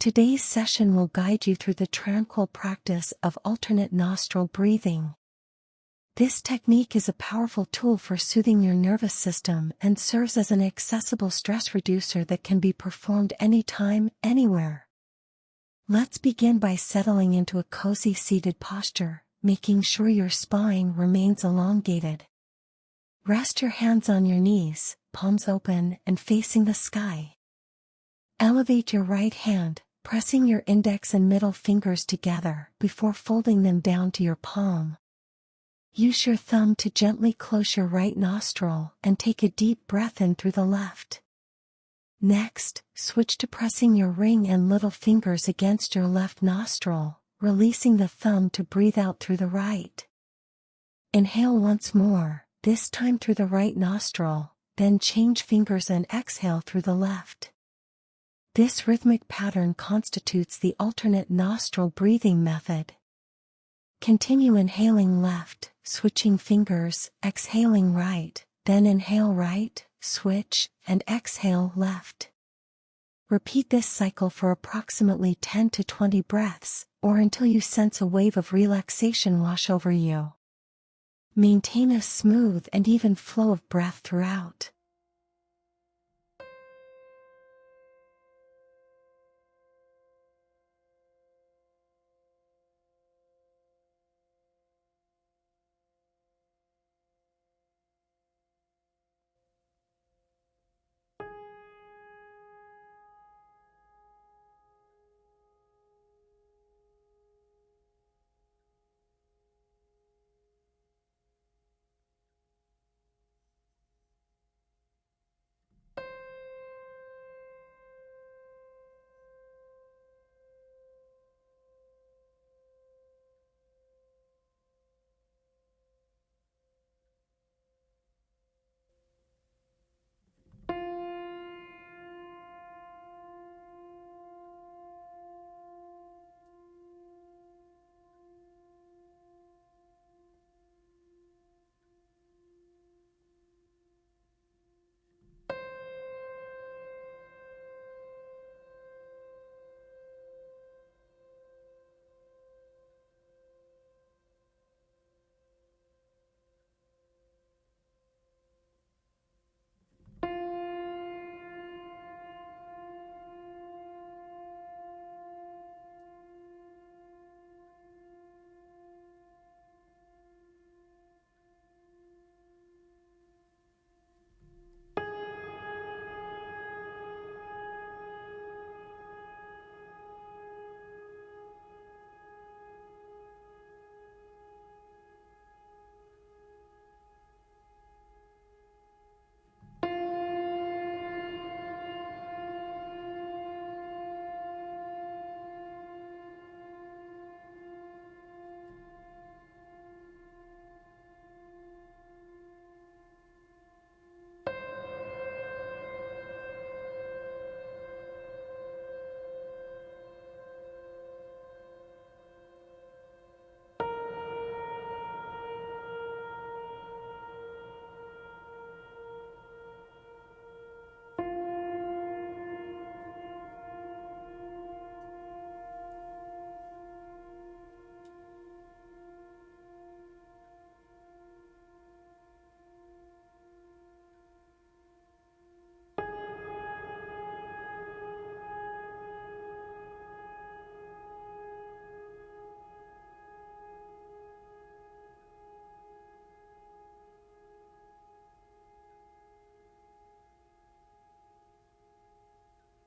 Today's session will guide you through the tranquil practice of alternate nostril breathing. This technique is a powerful tool for soothing your nervous system and serves as an accessible stress reducer that can be performed anytime, anywhere. Let's begin by settling into a cozy seated posture, making sure your spine remains elongated. Rest your hands on your knees, palms open and facing the sky. Elevate your right hand, pressing your index and middle fingers together before folding them down to your palm. Use your thumb to gently close your right nostril and take a deep breath in through the left. Next, switch to pressing your ring and little fingers against your left nostril, releasing the thumb to breathe out through the right. Inhale once more, this time through the right nostril, then change fingers and exhale through the left. This rhythmic pattern constitutes the alternate nostril breathing method. Continue inhaling left, switching fingers, exhaling right, then inhale right, switch, and exhale left. Repeat this cycle for approximately 10 to 20 breaths, or until you sense a wave of relaxation wash over you. Maintain a smooth and even flow of breath throughout.